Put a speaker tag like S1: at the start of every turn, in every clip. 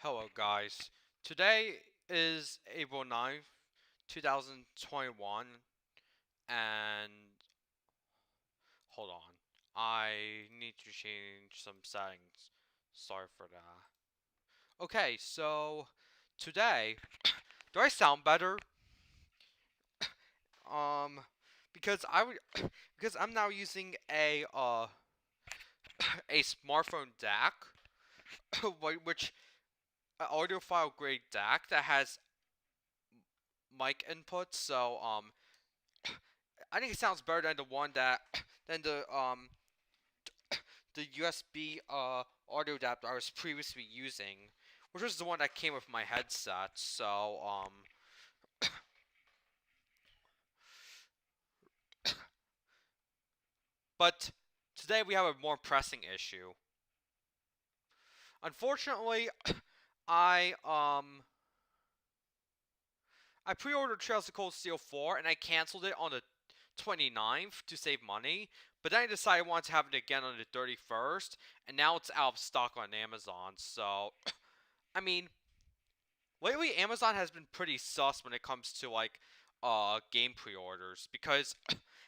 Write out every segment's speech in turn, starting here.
S1: Hello guys, today is April 9th, 2021, and hold on, I need to change some settings, sorry for that. Okay, so today, do I sound better? Um, because because I'm now using a smartphone DAC, which audiophile grade DAC that has mic input, so I think it sounds better than the one that than the USB audio adapter I was previously using, which was the one that came with my headset. So but today we have a more pressing issue. Unfortunately, I um I pre-ordered Trails of Cold Steel 4 and I canceled it on the 29th to save money, but then I decided I wanted to have it again on the 31st, and now it's out of stock on Amazon. So I mean, lately Amazon has been pretty sus when it comes to like game pre-orders, because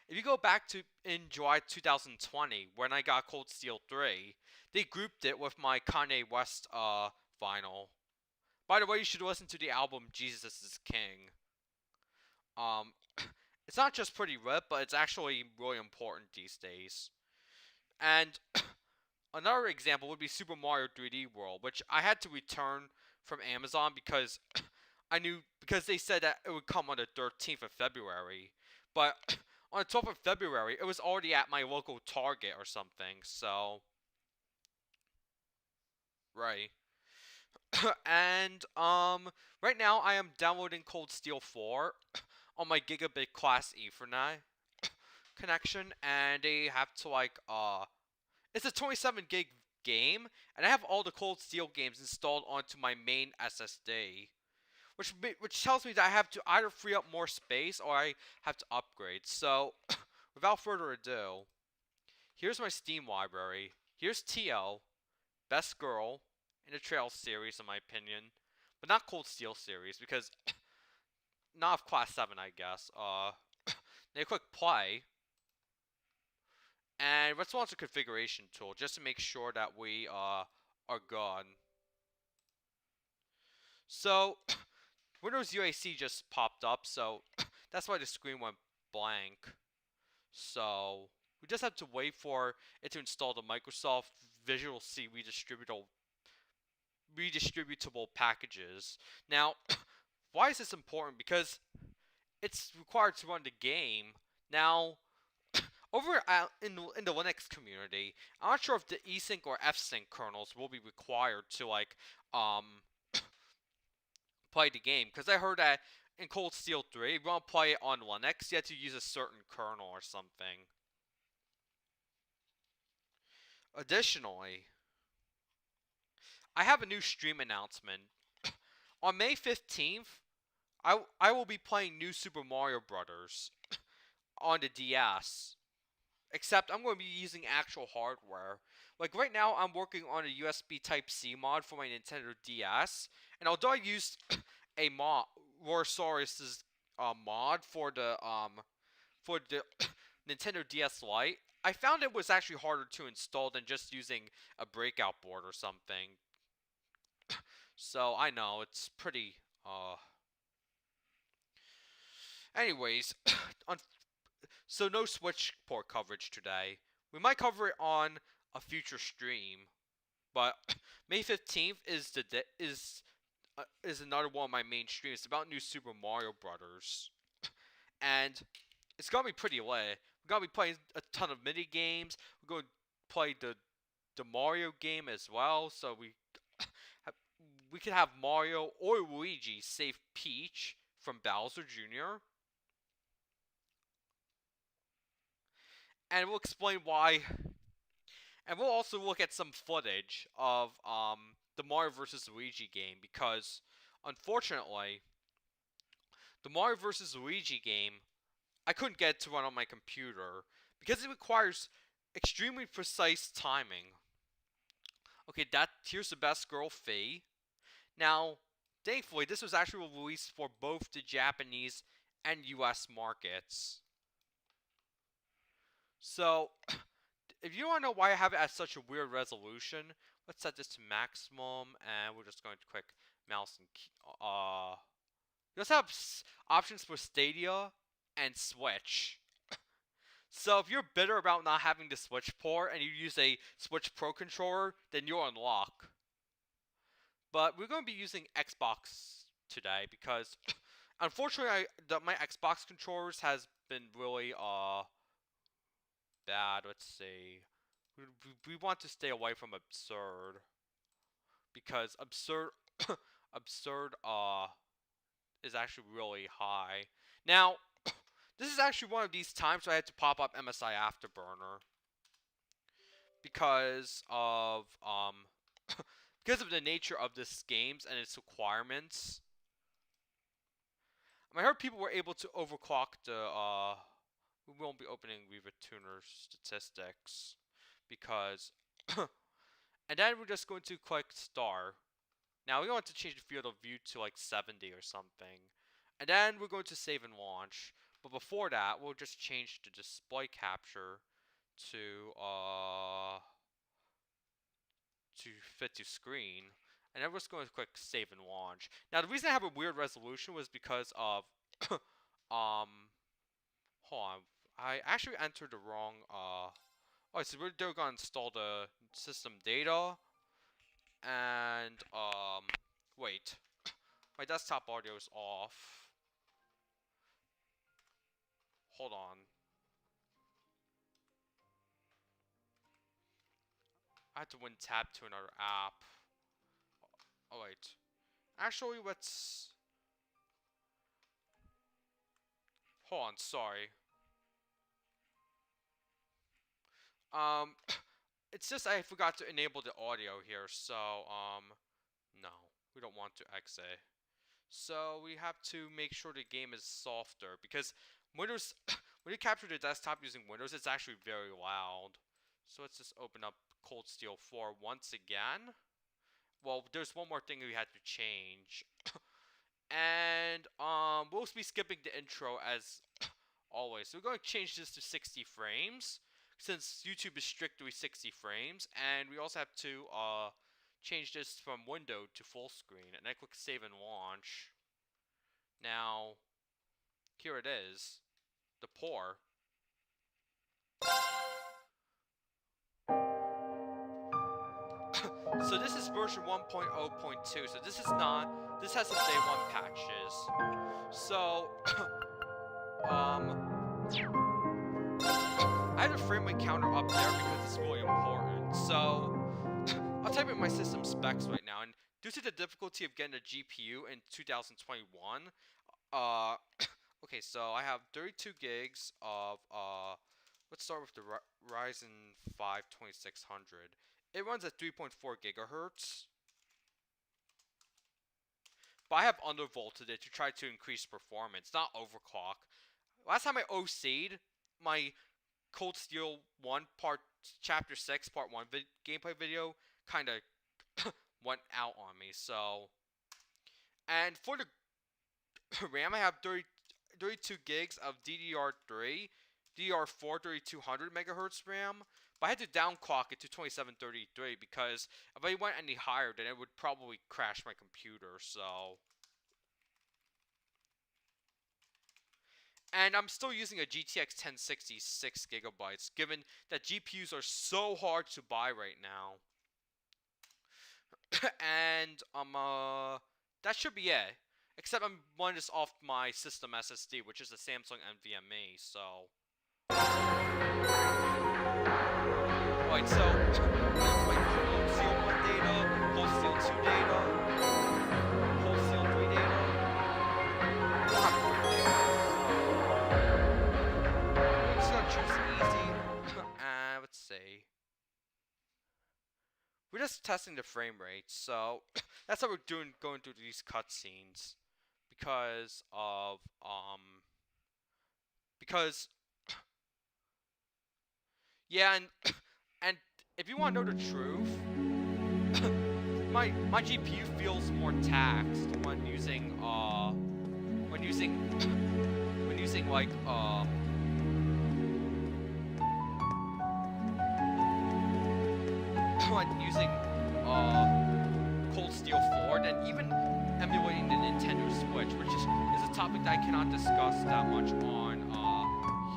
S1: if you go back to in July 2020 when I got Cold Steel 3, they grouped it with my Kanye West vinyl. By the way, you should listen to the album Jesus is King. Um it's not just pretty lit, but it's actually really important these days. And another example would be Super Mario 3D World, which I had to return from Amazon because because they said that it would come on the 13th of February. But on the 12th of February, it was already at my local Target or something. So, right. And right now I am downloading Cold Steel 4 on my gigabit class Ethernet connection, and they have to it's a 27 gig game, and I have all the Cold Steel games installed onto my main SSD, which tells me that I have to either free up more space or I have to upgrade. So, without further ado, here's my Steam library. Here's T.O., Best Girl in the Trails series, in my opinion, but not Cold Steel series because not of Class 7, I guess. Then click play, and let's launch a configuration tool just to make sure that we are good. So, Windows UAC just popped up, so that's why the screen went blank. So, we just have to wait for it to install the Microsoft Visual C redistributable packages. Now, why is this important? Because it's required to run the game. Now, over in the Linux community, I'm not sure if the eSync or FSync kernels will be required to play the game, because I heard that in Cold Steel 3, if you want to play it on Linux, you have to use a certain kernel or something. Additionally, I have a new stream announcement. On May 15th, I will be playing New Super Mario Brothers on the DS. Except I'm going to be using actual hardware. Like right now, I'm working on a USB Type-C mod for my Nintendo DS, and although I used a mod, Rorosaurus's mod for the Nintendo DS Lite, I found it was actually harder to install than just using a breakout board or something. So I know it's pretty anyways, so no Switch port coverage today. We might cover it on a future stream, but May 15th is another one of my main streams. It's about New Super Mario Brothers, and it's gonna be pretty lit. We're gonna be playing a ton of mini games. We're gonna play the Mario game as well, so we could have Mario or Luigi save Peach from Bowser Jr. And we'll explain why. And we'll also look at some footage of the Mario vs. Luigi game, because unfortunately, the Mario vs. Luigi game, I couldn't get it to run on my computer because it requires extremely precise timing. Okay, here's the best girl, Faye. Now, thankfully, this was actually released for both the Japanese and US markets. So, if you want to know why I have it at such a weird resolution, let's set this to maximum, and we're just going to click mouse and key. You also have options for Stadia and Switch. So if you're bitter about not having the Switch port and you use a Switch Pro controller, then you're in luck. But we're going to be using Xbox today because, unfortunately, my Xbox controllers has been really bad. Let's see. We want to stay away from absurd because absurd is actually really high. Now, this is actually one of these times where I had to pop up MSI Afterburner because of the nature of this games and its requirements. I heard people were able to overclock the we won't be opening Weaver Tuner statistics because and then we're just going to click star. Now we want to change the field of view to like 70 or something. And then we're going to save and launch. But before that, we'll just change the display capture to fit to screen. And then we're just going to click save and launch. Now the reason I have a weird resolution was because of hold on. I actually entered the wrong oh, so we're going to install the system data. And wait. My desktop audio is off. Hold on. I have to win tab to another app. Oh wait. Actually, let's hold on, sorry. It's just I forgot to enable the audio here, so no. We don't want to exit. So we have to make sure the game is softer because Windows when you capture the desktop using Windows, it's actually very loud. So let's just open up Cold Steel 4 once again. Well, there's one more thing we had to change. And we'll be skipping the intro as always. So we're going to change this to 60 frames since YouTube is strictly 60 frames, and we also have to change this from window to full screen, and I click save and launch. Now, here it is, the pour. So this is version 1.0.2, so this has some day one patches. So, I have a frame rate counter up there because it's really important. So, I'll type in my system specs right now, and due to the difficulty of getting a GPU in 2021, okay, so I have 32 gigs of, let's start with the Ryzen 5 2600. It runs at 3.4 gigahertz. But I have undervolted it to try to increase performance, not overclock. Last time I OC'd, my Cold Steel 1 Chapter 6 Part 1 gameplay video kind of went out on me, so... And for the RAM, I have 32 gigs of DDR4 3200 megahertz RAM, but I had to downclock it to 2733 because if I went any higher, then it would probably crash my computer, so... And I'm still using a GTX 1060 6GB, given that GPUs are so hard to buy right now. And, that should be it. Except I'm running this off my system SSD, which is a Samsung NVMe, so... Right, so... like, Cold Steel 1 data, Cold Steel 2 data, Cold Steel 3 data... I'm just gonna choose easy. Let's see. We're just testing the frame rate, so that's how we're going through these cutscenes. Because of, yeah, and if you want to know the truth, my GPU feels more taxed when using when using like when using Cold Steel 4 than even emulating the Nintendo Switch, which is a topic that I cannot discuss that much on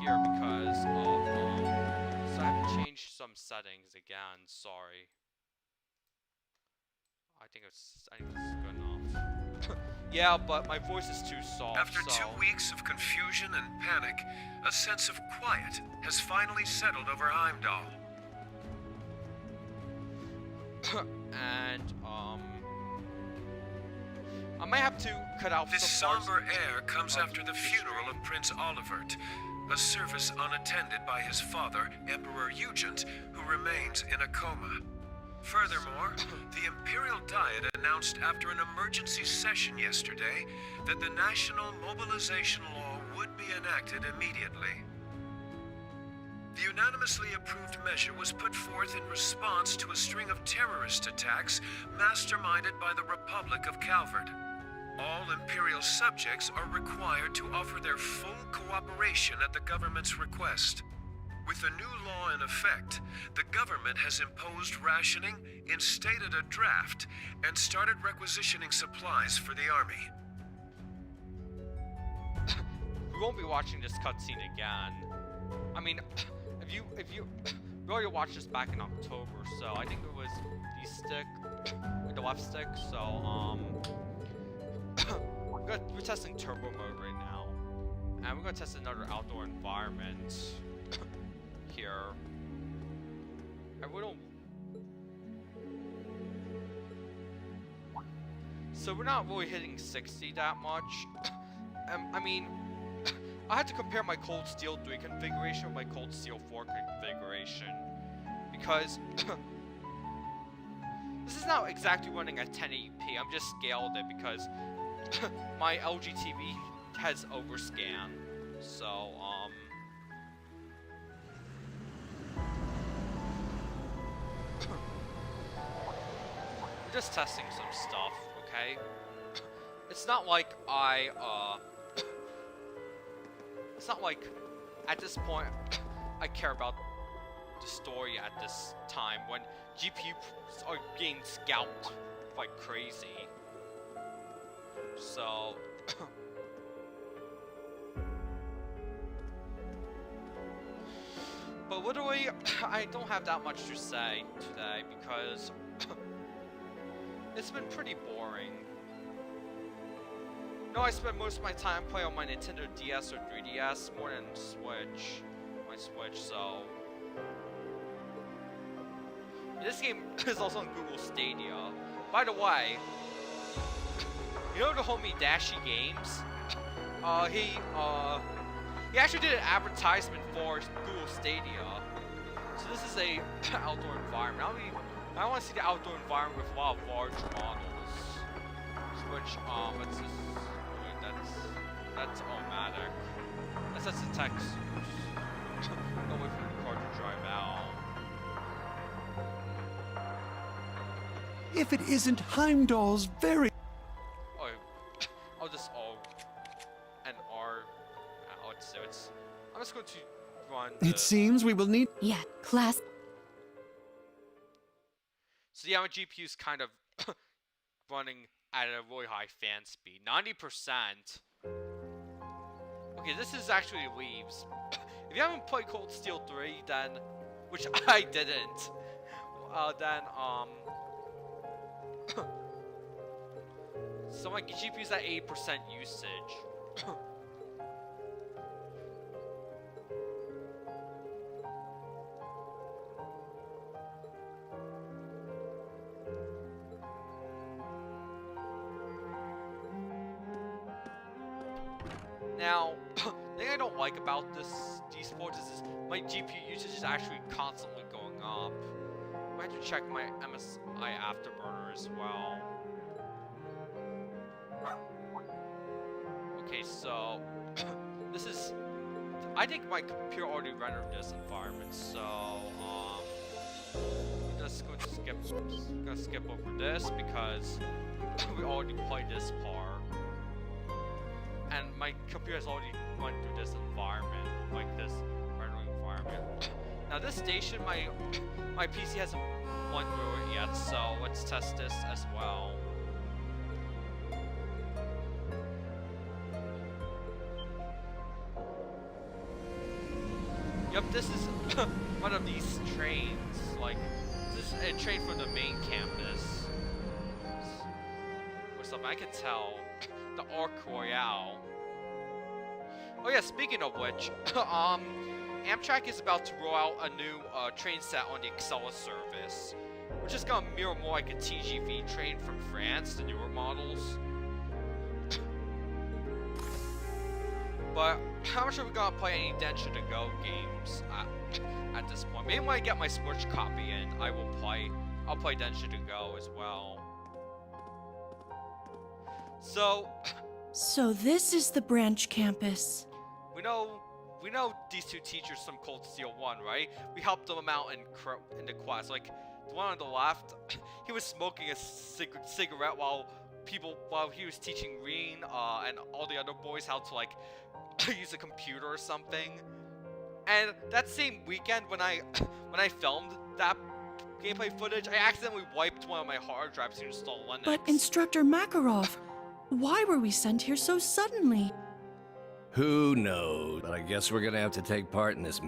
S1: here because of so I have to change some settings again. Sorry. I think it's good enough. Yeah, but my voice is too soft.
S2: After 2 weeks of confusion and panic, a sense of quiet has finally settled over Heimdall.
S1: And I might have to cut out
S2: this
S1: some parts.
S2: somber air comes after the funeral of Prince Olivert, a service unattended by his father, Emperor Eugent, who remains in a coma. Furthermore, the Imperial Diet announced after an emergency session yesterday that the national mobilization law would be enacted immediately. The unanimously approved measure was put forth in response to a string of terrorist attacks masterminded by the Republic of Calvert. All Imperial subjects are required to offer their full cooperation at the government's request. With the new law in effect, the government has imposed rationing, instated a draft, and started requisitioning supplies for the army.
S1: We won't be watching this cutscene again. I mean, if you we already watched this back in October, so I think it was the stick with the left stick. So we're testing turbo mode right now, and we're gonna test another outdoor environment here. I don't. So we're not really hitting 60 that much. I mean, I had to compare my Cold Steel 3 configuration with my Cold Steel 4 configuration because this is not exactly running at 1080p. I'm just scaled it because my LG TV has overscan. So we're just testing some stuff, okay? It's not like it's not like at this point I care about the story at this time when GPUs are getting scalped like crazy. So but literally I don't have that much to say today because it's been pretty boring. No, I spend most of my time playing on my Nintendo DS or 3DS more than my Switch, so... This game is also on Google Stadia. By the way, you know the homie Dashi Games? He actually did an advertisement for Google Stadia. So this is a outdoor environment. I want to see the outdoor environment with a lot of large models. Which, let's just... That's automatic. That's the text. Don't wait for the car to drive out.
S3: If it isn't Heimdall's very...
S1: Oh, I'll just and R. Let's do it. I'm just going to run.
S3: It seems we will need...
S4: Yeah, class.
S1: So yeah, my GPU's kind of running at a really high fan speed, 90%. Okay, this is actually leaves. If you haven't played Cold Steel 3, then, which I didn't, then, so my GPU's at 8% usage. Now, the thing I don't like about these ports is my GPU usage is actually constantly going up. I have to check my MSI Afterburner as well. Okay, so this is... I think my computer already rendered this environment, so I'm just going to skip I'm gonna skip over this because we already played this part. And my computer has already went through this environment, like this rendering environment. Now this station, my PC hasn't went through it yet, so let's test this as well. Yep, this is one of these trains. Like, this is a train from the main campus. Or something, I can tell. The Arc Royale. Oh yeah, speaking of which, Amtrak is about to roll out a new train set on the Excella service, which is gonna mirror more like a TGV train from France, the newer models. But how much are we gonna play any Densha to Go games at this point? Maybe when I get my Switch copy in, I'll play Densha to Go as well.
S4: So this is the branch campus.
S1: We know these two teachers from Cold Steel 1, right? We helped them out in the quest. Like, the one on the left, he was smoking a cigarette while he was teaching Reen and all the other boys how to, like, use a computer or something. And that same weekend when I filmed that gameplay footage, I accidentally wiped one of my hard drives to install Linux.
S4: But Instructor Makarov, why were we sent here so suddenly?
S5: Who knows? But I guess we're gonna have to take part in this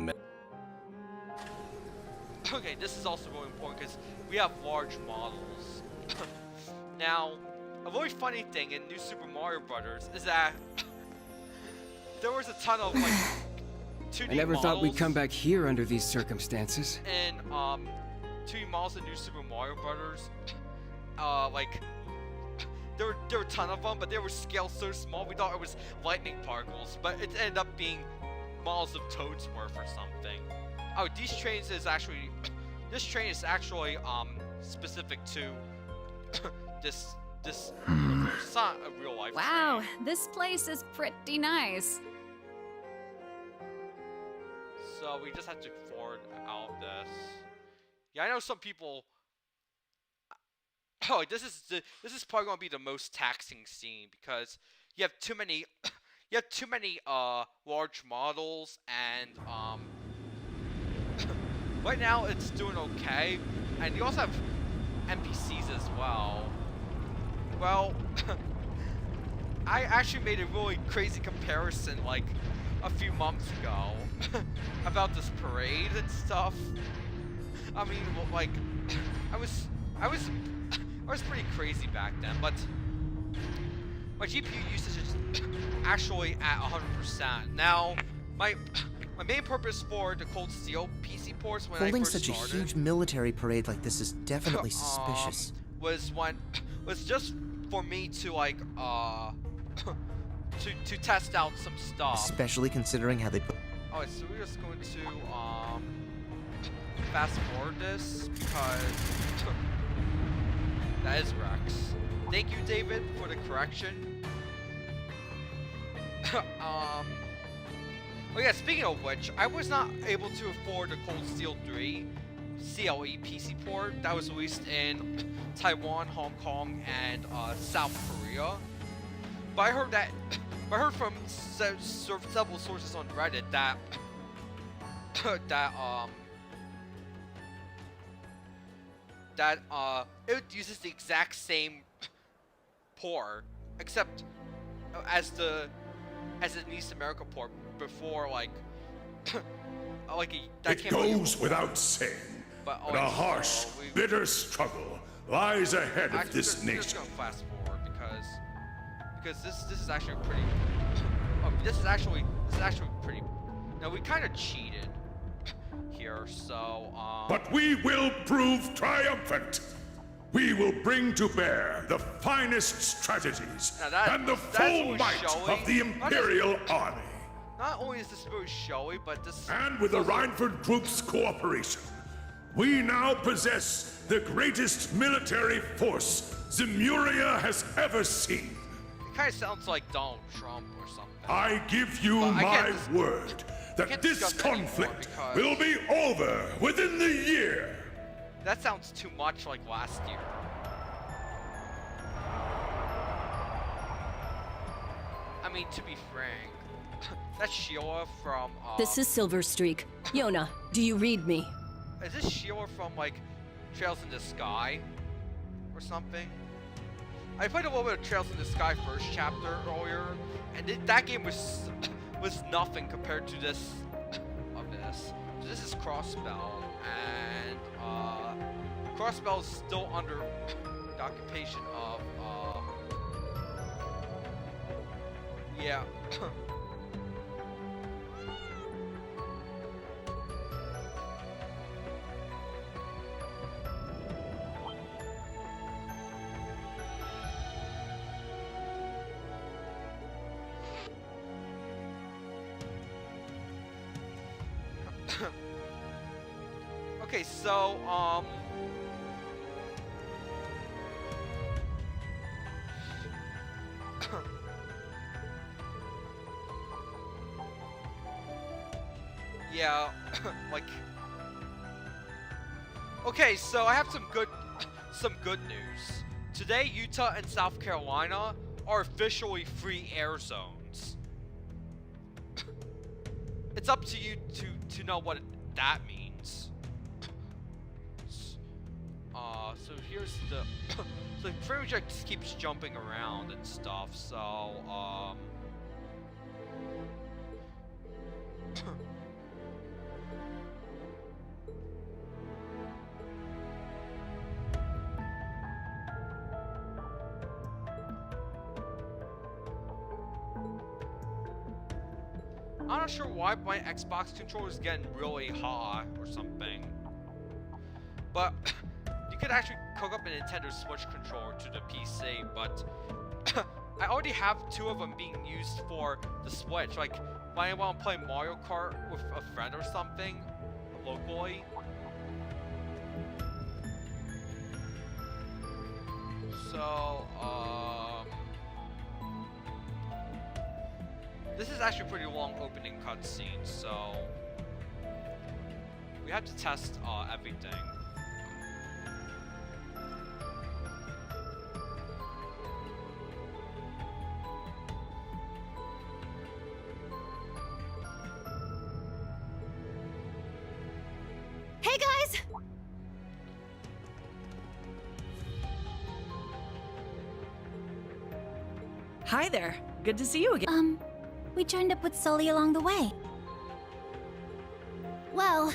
S1: Okay, this is also really important because we have large models. Now, a really funny thing in New Super Mario Brothers is that there was a ton of, like, 2D
S6: I never
S1: models
S6: thought we'd come back here under these circumstances.
S1: and 2D models in New Super Mario Brothers. Like, there were a ton of them, but they were scaled so small we thought it was lightning particles, but it ended up being models of Toadsworth or something. Oh, this train is actually specific to this universe. It's not a real life
S7: Wow,
S1: train.
S7: this place is pretty nice.
S1: So we just have to forward out of this. Yeah, I know some people. Oh, this is probably gonna be the most taxing scene because you have too many large models and right now it's doing okay, and you also have NPCs as well. Well, I actually made a really crazy comparison like a few months ago about this parade and stuff. I mean, like, I was pretty crazy back then, but my GPU usage is actually at 100%. Now, my main purpose for the Cold Steel PC ports when
S8: Holding
S1: I first
S8: such
S1: started,
S8: a huge military parade like this is definitely suspicious.
S1: was just for me to like to test out some stuff.
S8: Especially considering how they put.
S1: Alright, so we're just going to fast forward this because that is Rex. Thank you, David, for the correction. Oh yeah, speaking of which, I was not able to afford the Cold Steel 3 CLE PC port that was released in Taiwan, Hong Kong, and South Korea. But I heard from several sources on Reddit that it uses the exact same port, except as the East America port before, like that
S9: It goes without saying, but a harsh, bitter struggle lies ahead of this
S1: We're
S9: nation.
S1: just gonna fast forward because this is actually pretty. Oh, this is actually pretty. Now we kind of cheated here, so
S9: But we will prove triumphant. We will bring to bear the finest strategies
S1: Now
S9: and the
S1: that's
S9: full
S1: really
S9: might
S1: showy.
S9: of the Imperial Army.
S1: Not only is this very showy, but this.
S9: And with the Reinford Group's cooperation, we now possess the greatest military force Zemuria has ever seen.
S1: It kind of sounds like Donald Trump or something.
S9: I give you
S1: But I
S9: my
S1: can't
S9: word
S1: can't
S9: that this
S1: discuss anymore
S9: conflict
S1: because-
S9: will be over within the year.
S1: that sounds too much like last year. I mean, to be frank, that's Sheila from,
S10: This is Silver Streak. Yona, do you read me?
S1: Is this Sheila from, like, Trails in the Sky? Or something? I played a little bit of Trails in the Sky first chapter earlier, and that game was nothing compared to this, of this. So this is Crossbell, and, Crossbell is still under the occupation of, yeah. Okay, so, yeah, like, okay, so I have some good news. Today, Utah and South Carolina are officially free air zones. It's up to you to know what that means. So here's the so pretty much just keeps jumping around and stuff, so I'm not sure why my Xbox controller is getting really hot or something. But you could actually hook up a Nintendo Switch controller to the PC, but I already have 2 of them being used for the Switch. Like, when I want to play Mario Kart with a friend or something, locally. So, this is actually a pretty long opening cutscene, so we have to test everything.
S10: Hey guys!
S4: Hi there. Good to see you again.
S7: We joined up with Sully along the way.
S11: Well,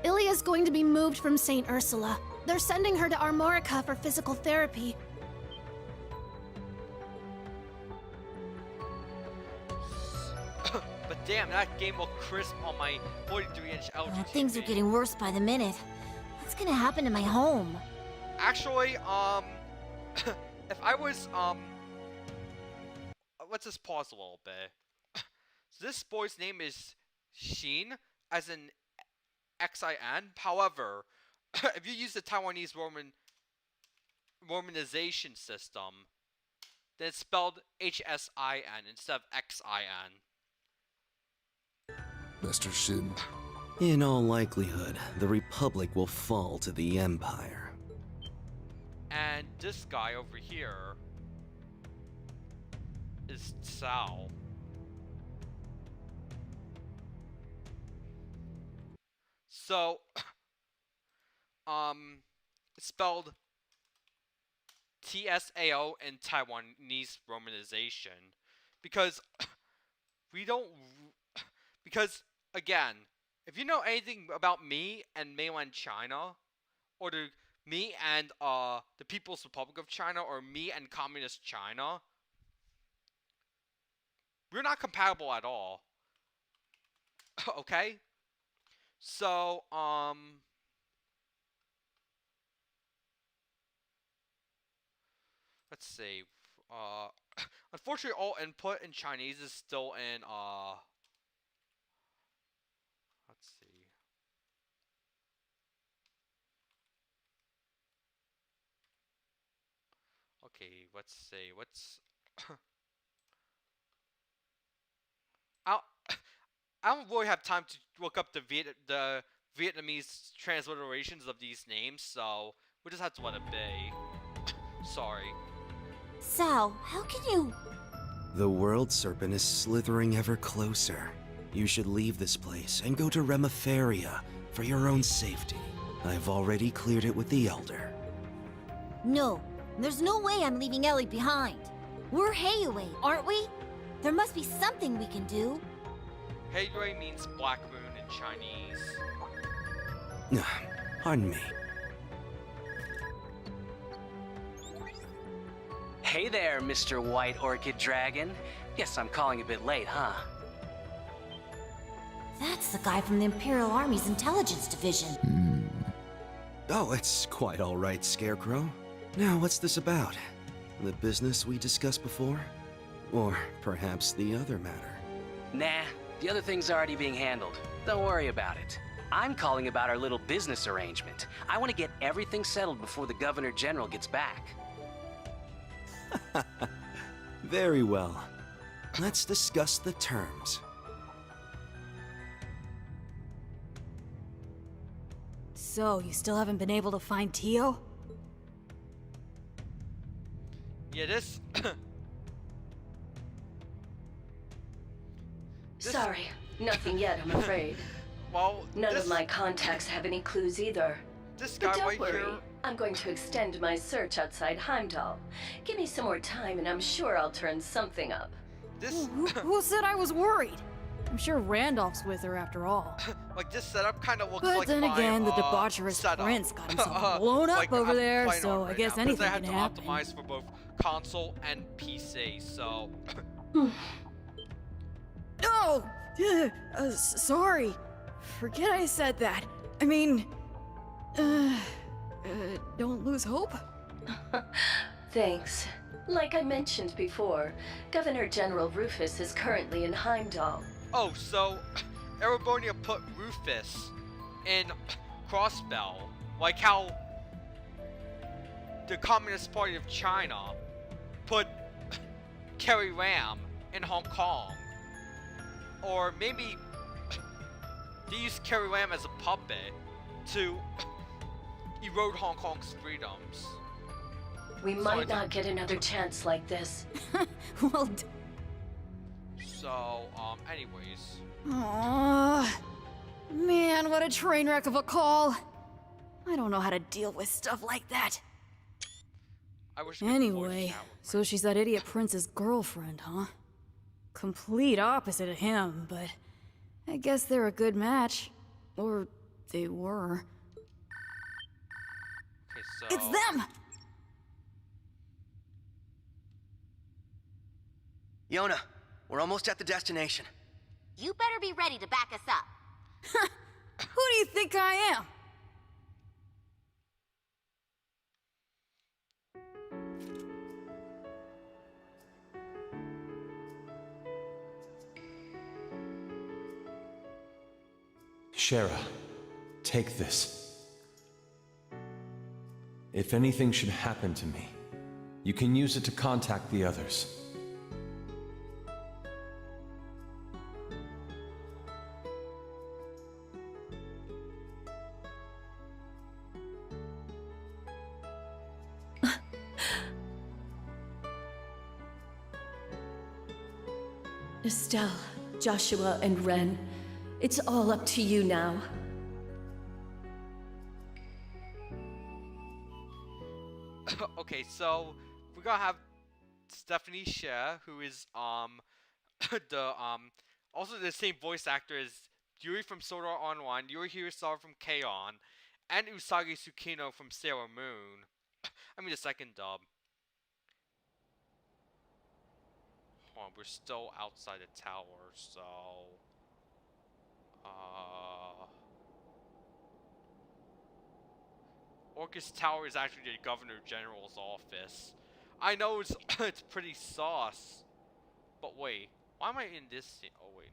S11: Ilya's going to be moved from St. Ursula. They're sending her to Armorica for physical therapy.
S1: But damn, that game looked crisp on my 43-inch LG TV.
S11: Things are getting worse by the minute. What's gonna happen to my home?
S1: Actually, if I was, let's just pause a little bit. So this boy's name is Xin, as in Xin. However, if you use the Taiwanese Romanization system, then it's spelled H-S-I-N instead of X-I-N.
S5: Mr. Shin.
S8: In all likelihood, the Republic will fall to the Empire.
S1: And this guy over here is Cao. So, it's spelled T-S-A-O in Taiwanese Romanization, because again, if you know anything about me and Mainland China, or me and the People's Republic of China, or me and Communist China, we're not compatible at all. Okay? So, let's see. Unfortunately, all input in Chinese is still in, let's see. Okay, let's see. I don't really have time to look up the Vietnamese transliterations of these names, so we'll just have to let it be. Sorry.
S7: So, how can you...
S8: The world serpent is slithering ever closer. You should leave this place and go to Remiferia for your own safety. I've already cleared it with the Elder.
S7: No, there's no way I'm leaving Ellie behind. We're Heiyue, aren't we? There must be something we can do.
S1: Heiyue means black moon in Chinese.
S8: Pardon me.
S6: Hey there, Mr. White Orchid Dragon. Guess I'm calling a bit late, huh?
S7: That's the guy from the Imperial Army's intelligence division.
S8: Oh, it's quite all right, Scarecrow. Now, what's this about? The business we discussed before? Or perhaps the other matter?
S6: Nah, the other thing's already being handled. Don't worry about it. I'm calling about our little business arrangement. I want to get everything settled before the Governor General gets back.
S8: Very well. Let's discuss the terms.
S10: So, you still haven't been able to find Tio?
S1: Yeah, this...
S10: Sorry, nothing yet, I'm afraid.
S1: Well,
S10: None of my contacts have any clues either.
S1: This guy
S10: But don't
S1: right
S10: worry,
S1: here...
S10: I'm going to extend my search outside Heimdall. Give me some more time and I'm sure I'll turn something up.
S1: This...
S4: Who said I was worried? I'm sure Randolph's with her after all.
S1: like, this setup kind of looks
S4: But
S1: like
S4: then
S1: my,
S4: again, the debaucherous
S1: setup.
S4: prince got himself blown up
S1: like,
S4: over
S1: I'm
S4: there,
S1: playing
S4: so
S1: on
S4: I
S1: right
S4: guess
S1: now,
S4: anything
S1: because I had
S4: can
S1: to
S4: happen.
S1: optimize for both console and PC, so...
S4: No! Sorry. Forget I said that. I mean... don't lose hope?
S10: Thanks. Like I mentioned before, Governor General Rufus is currently in Heimdall.
S1: Oh, so Erebonia put Rufus in Crossbell, like how the Communist Party of China put Carrie Lam in Hong Kong. Or maybe they used Carrie Lam as a puppet to erode Hong Kong's freedoms.
S10: We might not get another chance like this.
S4: Well,
S1: so, anyways.
S4: Aww. Man, what a train wreck of a call. I don't know how to deal with stuff like that.
S1: I wish we could
S4: Anyway,
S1: voice chat with
S4: so she's that idiot prince's girlfriend, huh? Complete opposite of him, but I guess they're a good match. Or they were.
S1: Okay, so...
S4: It's them!
S12: Yona, we're almost at the destination.
S7: You better be ready to back us up.
S4: Who do you think I am?
S13: Shara, take this. If anything should happen to me, you can use it to contact the others.
S10: Estelle, Joshua, and Ren, it's all up to you now.
S1: Okay, so we're gonna have Stephanie Sheh, who is also the same voice actor as Yuri from Sword Art Online, Yuri Hirasawa from K-On!, and Usagi Tsukino from Sailor Moon. I mean the second dub. Hold on, we're still outside the tower, so... Orcus Tower is actually the Governor General's office. I know it's it's pretty sauce. But wait, why am I in this scene? Oh wait,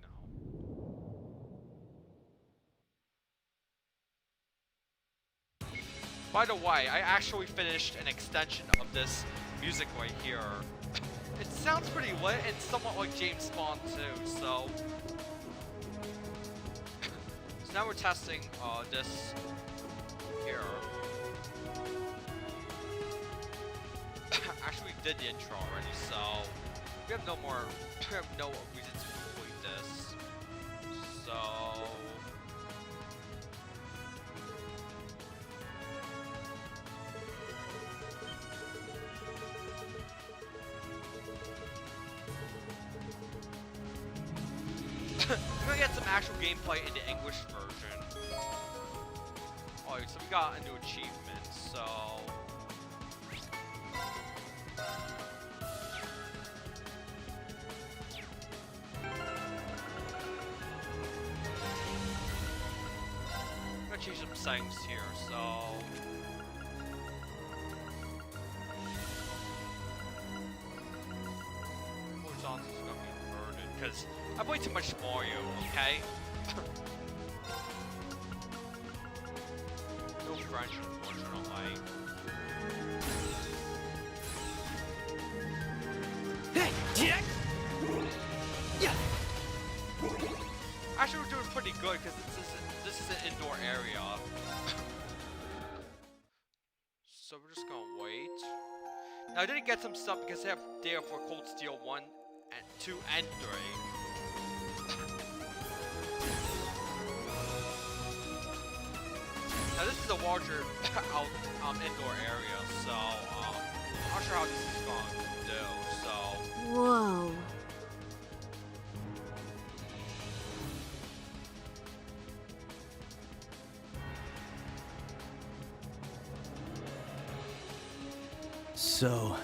S1: no. By the way, I actually finished an extension of this music right here. It sounds pretty lit and somewhat like James Bond too, so... So now we're testing this here. Actually, we did the intro already, so we have no reason to complete this. So we're gonna get some actual gameplay in the English version. Oh, so we got a new achievement, so I'm gonna change some settings here, so horizontal is gonna be inverted because I play too much Mario, okay? No French, unfortunately.
S8: Hey, Jack! Yeah.
S1: Actually, we're doing pretty good because this is an indoor area. So we're just gonna wait. Now I didn't get some stuff because they have data for Cold Steel 1 and 2 and 3. Now this is a larger indoor area, so I'm not sure how this is going to do. So
S7: Whoa.
S14: So,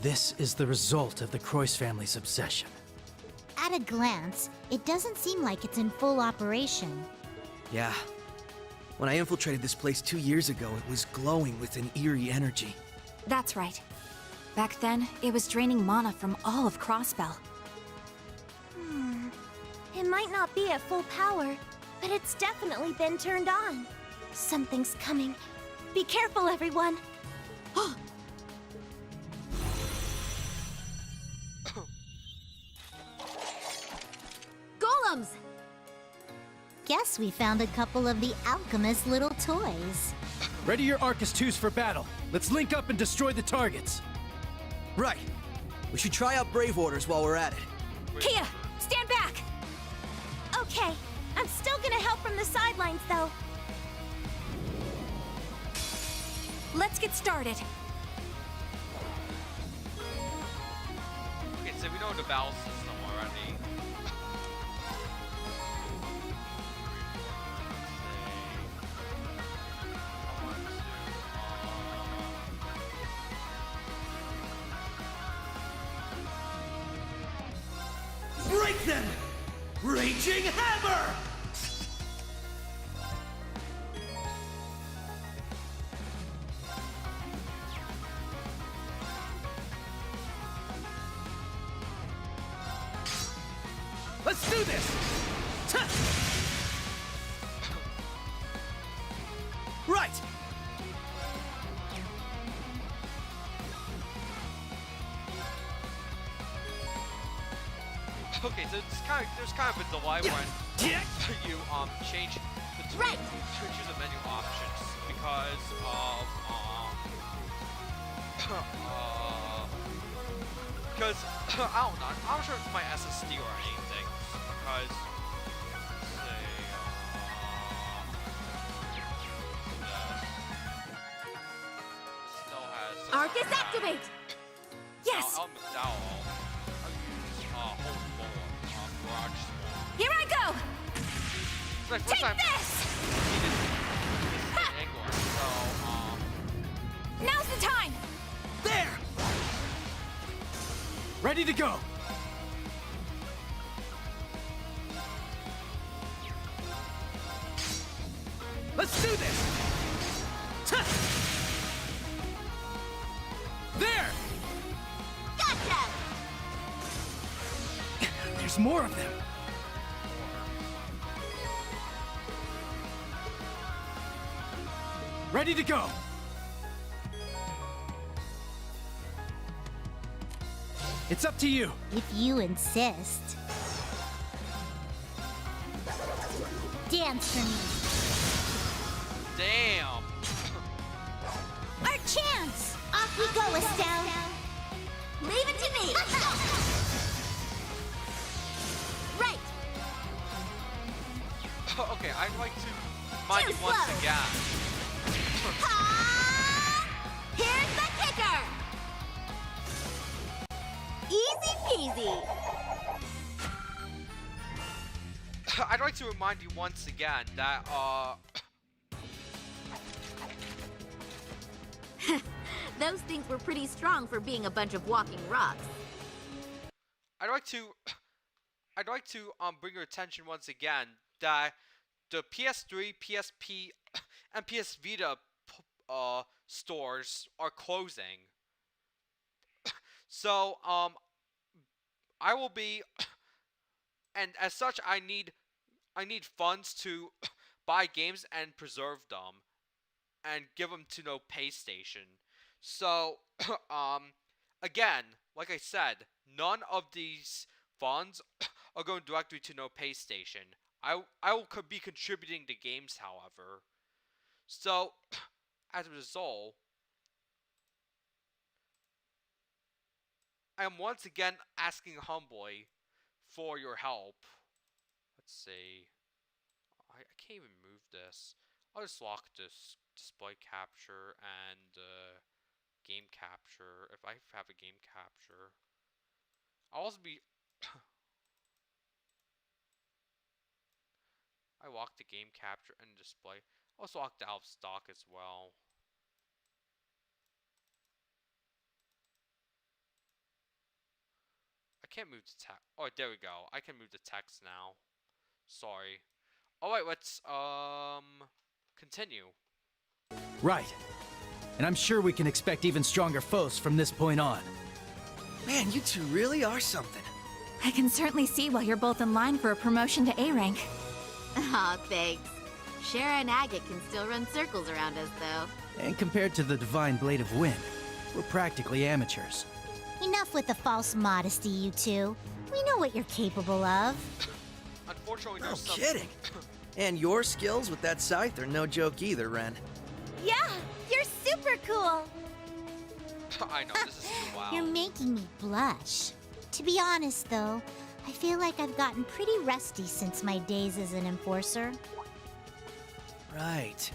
S14: this is the result of the Croix family's obsession.
S7: At a glance, it doesn't seem like it's in full operation.
S12: Yeah. When I infiltrated this place 2 years ago, it was glowing with an eerie energy.
S4: That's right. Back then, it was draining mana from all of Crossbell.
S7: It might not be at full power, but it's definitely been turned on. Something's coming. Be careful, everyone. Golems! Guess we found a couple of the alchemist's little toys.
S14: Ready your Arcus 2s for battle. Let's link up and destroy the targets.
S12: Right. We should try out Brave Orders while we're at it.
S7: Kia, stand back! Okay, I'm still gonna help from the sidelines, though.
S4: Let's get started.
S1: okay, so we know the battle system already.
S8: Break them! Raging Hammer! Let's do this! Right!
S1: Okay, so there's kind of a delay when you change between choose the menu options because of because I don't know. I'm not sure if it's my SSD or anything because let's say still has
S7: Arcus activate!
S4: Yes!
S1: McDowell. Hold forward. Garage spawn.
S4: Here I go!
S1: It's my first
S4: Take
S1: time
S4: this!
S1: Angler, so
S4: Now's the time!
S14: There! Ready to go! Let's do this! There!
S7: Gotcha!
S14: There's more of them. Ready to go. It's up to you.
S7: If you insist. Dance for me.
S1: Damn.
S7: Our chance! Off we go, Estelle. Leave it to me. Right.
S1: Okay, I'd like to remind you once again.
S7: Here's the kicker. Easy peasy.
S1: I'd like to remind you once again that,
S7: Those things were pretty strong for being a bunch of walking rocks.
S1: I'd like to bring your attention once again that the PS3, PSP, and PS Vita stores are closing. So, I will be, and as such, I need funds to buy games and preserve them, and give them to no pay station. So, again, like I said, none of these funds are going directly to no pay station. I will be contributing to games, however. So, as a result, I am once again asking humbly for your help. Let's see. I can't even move this. I'll just lock this display capture and game capture if I have a game capture. I'll also be I locked the game capture and display. I also locked out of stock as well. I can't move the text. Oh, there we go. I can move the text now. Sorry. Alright, let's continue.
S14: Right. And I'm sure we can expect even stronger foes from this point on.
S12: Man, you two really are something.
S4: I can certainly see why you're both in line for a promotion to A rank.
S7: Aw, thanks. Shara and Agate can still run circles around us, though.
S14: And compared to the Divine Blade of Wind, we're practically amateurs.
S7: Enough with the false modesty, you two. We know what you're capable of.
S1: Unfortunately,
S12: No
S1: there's some...
S12: kidding. And your skills with that scythe are no joke either, Ren.
S7: Yeah, you're super cool.
S1: I know, this is too wild.
S7: You're making me blush. To be honest, though, I feel like I've gotten pretty rusty since my days as an enforcer.
S12: Right.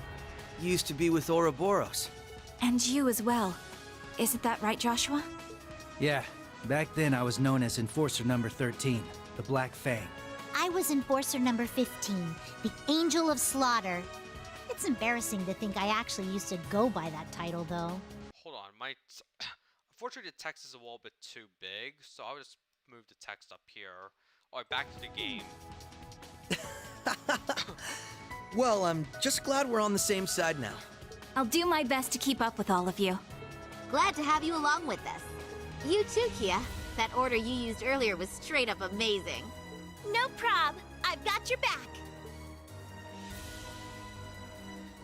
S12: You used to be with Ouroboros.
S4: And you as well. Isn't that right, Joshua?
S14: Yeah, back then I was known as Enforcer number 13, the Black Fang.
S7: I was enforcer number 15, the Angel of Slaughter. It's embarrassing to think I actually used to go by that title, though.
S1: Hold on, unfortunately the text is a little bit too big, so I'll just move the text up here. Alright, back to the game.
S12: Well, I'm just glad we're on the same side now.
S4: I'll do my best to keep up with all of you.
S7: Glad to have you along with us. You too, Kia. That order you used earlier was straight up amazing. No prob. I've got your back.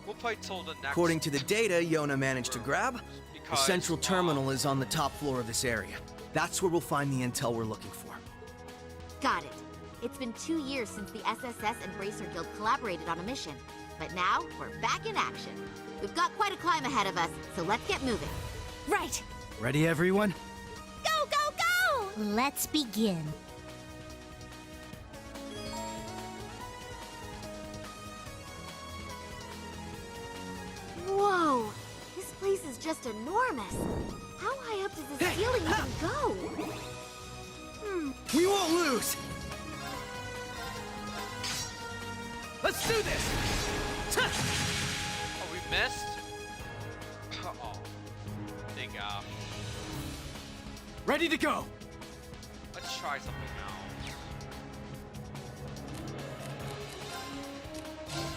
S1: We'll play till the next...
S12: According to the data Yona managed to grab, the
S1: because,
S12: central terminal is on the top floor of this area. That's where we'll find the intel we're looking for.
S7: Got it. It's been 2 years since the SSS and Bracer Guild collaborated on a mission. But now, we're back in action. We've got quite a climb ahead of us, so let's get moving.
S4: Right.
S14: Ready, everyone?
S7: Go, go, go! Let's begin. Whoa! This place is just enormous. How high up does this ceiling even go?
S12: We won't lose!
S14: Let's do this!
S1: Oh, we missed? Uh-oh. Big
S14: Ready to go!
S1: Let's try something else.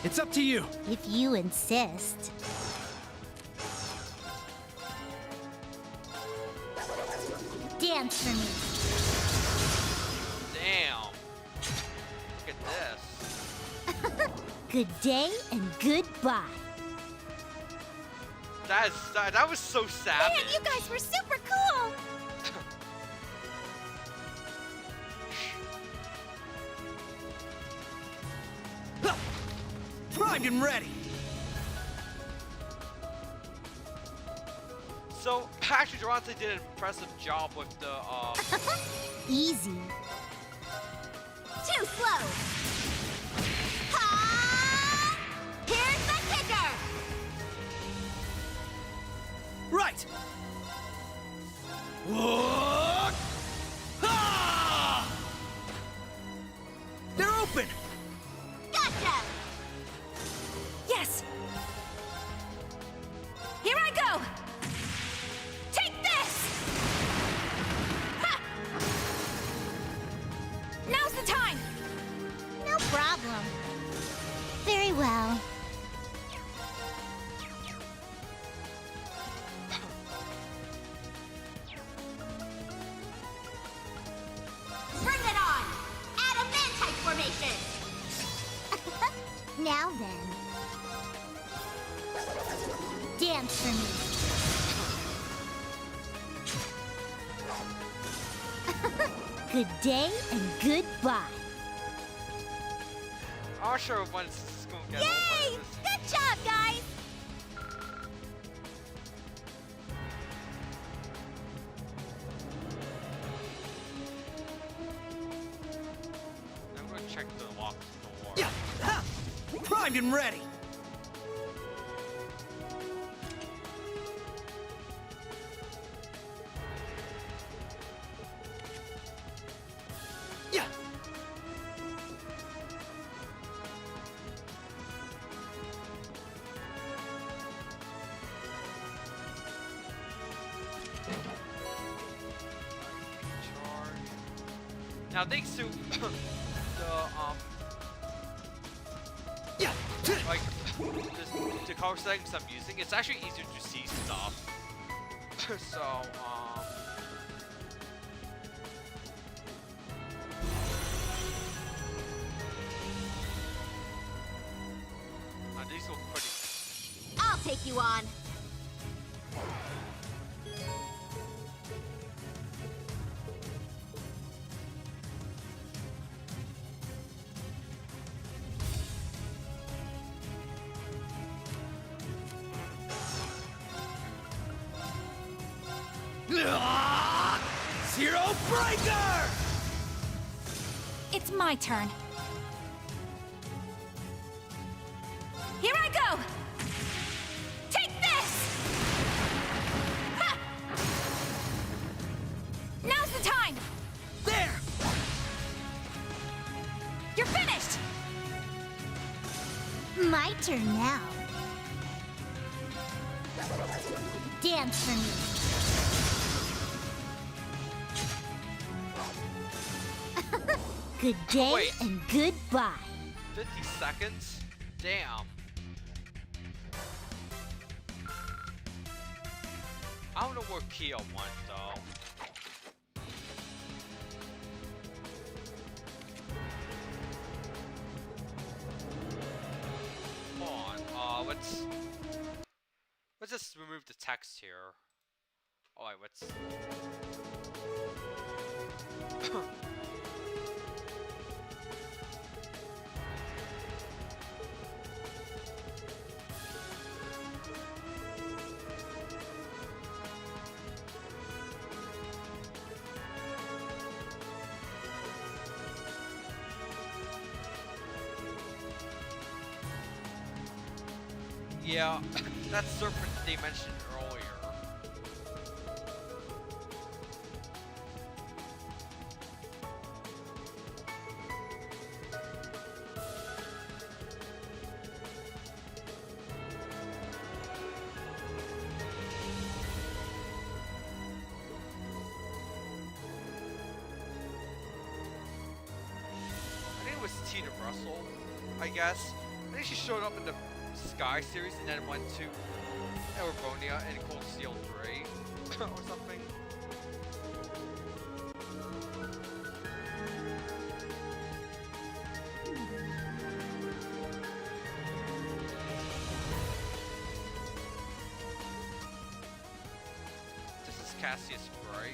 S14: It's up to you.
S7: If you insist. Dance for me.
S1: Damn. Look at this.
S7: Good day and goodbye.
S1: That was so savage.
S7: Man, you guys were super cool.
S12: primed and ready.
S1: So, actually, Durante did an impressive job with the,
S7: Easy. Too slow. Ha! Here's the kicker.
S12: Right. Whoa! Ha! They're open.
S7: Gotcha.
S11: Yes! Here I go! Take this! Ha! Now's the time!
S7: No problem. Very well. Bring it on! Adamantite formation! Now then. Dance for me. Good day and goodbye.
S1: I'm not sure when it's gonna get
S7: Yay!
S1: over.
S7: Good job, guys!
S1: I'm gonna check the locked door.
S12: Yeah. Ha! Primed and ready. Yeah.
S1: Now, thanks to
S12: Yeah.
S1: like the color settings I'm using, it's actually easier to see stuff. So, these look pretty.
S7: I'll take you on.
S12: Zero Breaker!
S11: It's my turn. Here I go! Take this! Ha! Now's the time!
S12: There!
S11: You're finished!
S7: My turn now. Dance for me. Good day
S1: Wait.
S7: and goodbye.
S1: 50 seconds? Damn. I don't know where Kia went though. Hold on, let's just remove the text here. Oh wait, what's yeah, that serpent they mentioned earlier. I think it was Tina Russell, I guess. I think she showed up in the Sky series and then went to Erebonia and Cold Steel 3 or something. This is Cassius Gray.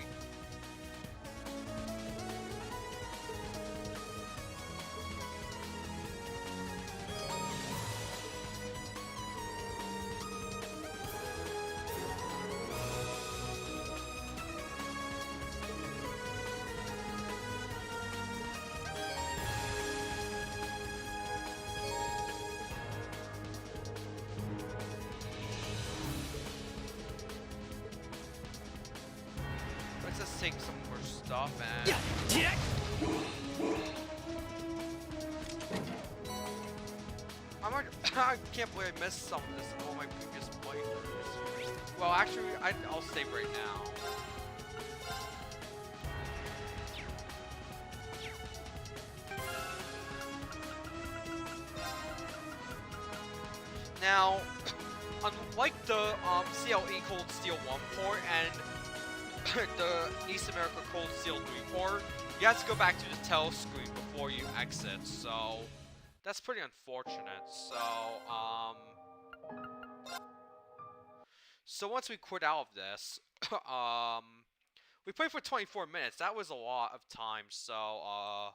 S1: let's just take some more stuff and... I can't believe I missed some of this in all my previous playthroughs. Well, actually, I'll save right now. Now, unlike the CLE Cold Steel 1 port and the East America Cold Steel 3 port, you have to go back to the telescreen before you exit, so that's pretty unfortunate. So once we quit out of this, we played for 24 minutes. That was a lot of time, so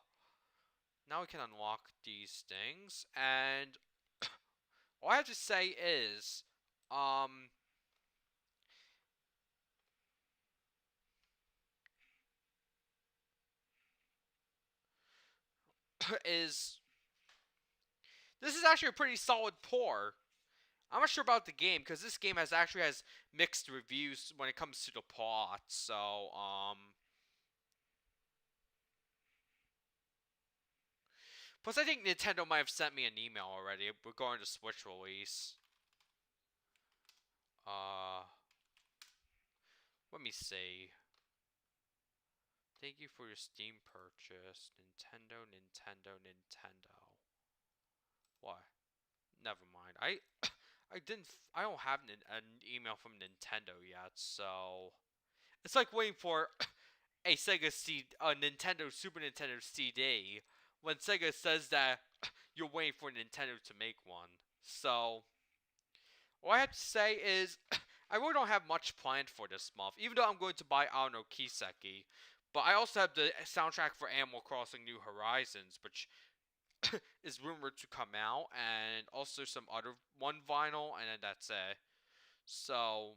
S1: now we can unlock these things, and all I have to say is, this is actually a pretty solid pour. I'm not sure about the game, because this game has mixed reviews when it comes to the plot, so, plus, I think Nintendo might have sent me an email already regarding the Switch release. Let me see. Thank you for your Steam purchase. Nintendo. What? Never mind. I don't have an email from Nintendo yet, so it's like waiting for a Nintendo Super Nintendo CD when Sega says that you're waiting for Nintendo to make one. So all I have to say is I really don't have much planned for this month, even though I'm going to buy Kiseki. But I also have the soundtrack for Animal Crossing New Horizons, which is rumored to come out, and also some other one vinyl, and then that's it. So,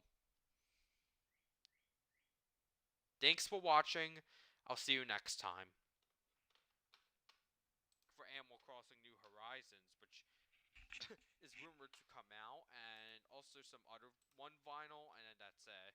S1: thanks for watching. I'll see you next time. For Animal Crossing New Horizons, which is rumored to come out, and also some other one vinyl, and then that's it.